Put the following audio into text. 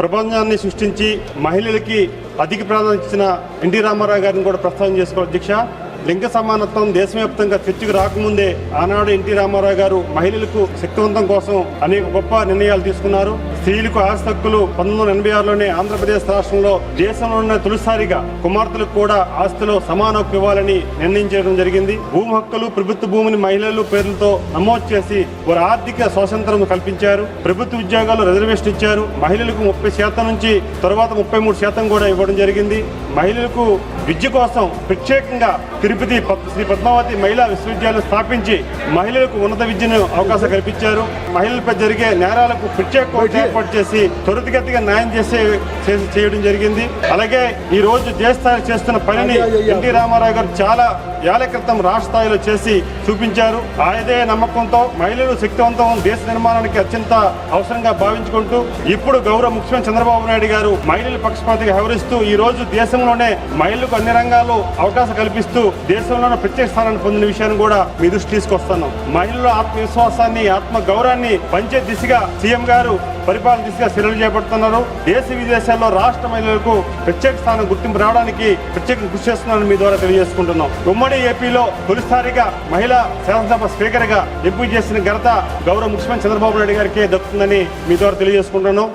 ప్రపంచాన్ని సృష్టించి మహిళలకి అధిక ప్రాధాన్యత ఇచ్చిన ఎన్టీ రామారావు గారిని కూడా ప్రస్తావన చేసుకోవాలి అధ్యక్ష. లింగ సమానత్వం దేశవ్యాప్తంగా చర్చకు రాకముందే ఆనాడు ఎన్టీ రామారావు గారు మహిళలకు శక్తివంతం కోసం అనేక గొప్ప నిర్ణయాలు తీసుకున్నారు. స్త్రీలకు ఆస్తి హక్కులు 1986లోనే ఆంధ్రప్రదేశ్ రాష్ట్రంలో దేశంలో తొలిసారిగా కుమార్తెలకు కూడా ఆస్తిలో సమాన హక్కు ఇవ్వాలని నిర్ణయించడం జరిగింది. భూమి హక్కులు ప్రభుత్వ భూమిని మహిళలు పేర్లతో నమోదు చేసి వారి ఆర్థిక స్వాతంత్రం కల్పించారు. ప్రభుత్వ ఉద్యోగాలు రిజర్వేషన్ ఇచ్చారు. మహిళలకు 30% నుంచి తర్వాత 33% కూడా ఇవ్వడం జరిగింది. మహిళలకు విద్య కోసం ప్రత్యేకంగా తిరుపతి శ్రీ పద్మావతి మహిళా విశ్వవిద్యాలయం స్థాపించి మహిళలకు ఉన్నత విద్యను అవకాశం కల్పించారు. మహిళలపై జరిగే నేరాలకు ప్రత్యేక కోర్టు ఏర్పాటు చేసి త్వరితగతిగా న్యాయం చేయడం జరిగింది. అలాగే ఈ రోజు దేశ స్థాయిలో చేస్తున్న పనిని ఎన్టీ రామారావు గారు చాలా ఏళ్ల క్రితం రాష్ట్ర స్థాయిలో చేసి చూపించారు. అదే నమ్మకంతో మహిళలు శక్తివంతం దేశ నిర్మాణానికి అత్యంత అవసరంగా భావించుకుంటూ ఇప్పుడు గౌరవ ముఖ్యమంత్రి చంద్రబాబు నాయుడు గారు మహిళల పక్షపాతిగా వ్యవహరిస్తూ ఈ రోజు దేశంలోనే మహిళలకు అన్ని రంగాల్లో అవకాశం కల్పిస్తూ దేశంలోనే ప్రత్యేక స్థానాన్ని పొందిన విషయాన్ని కూడా మీ దృష్టి తీసుకొస్తున్నాం. మహిళల ఆత్మవిశ్వాసాన్ని ఆత్మ గౌరవాన్ని పంచే దిశగా సీఎం గారు పరిపాలన దిశగా చర్యలు చేపడుతున్నారు. దేశ విదేశాల్లో రాష్ట్ర మహిళలకు ప్రత్యేక స్థానం గుర్తింపు రావడానికి ప్రత్యేక కృషి చేస్తున్నారని మీ ద్వారా తెలియజేసుకుంటున్నాం. ఉమ్మడి ఏపీలో తొలిసారిగా మహిళా శాసనసభ స్పీకర్ గా ఎంపిక చేసిన ఘనత గౌరవ ముఖ్యమంత్రి చంద్రబాబు నాయుడు గారికి దక్కుతుందని మీ ద్వారా తెలియజేసుకుంటున్నాం.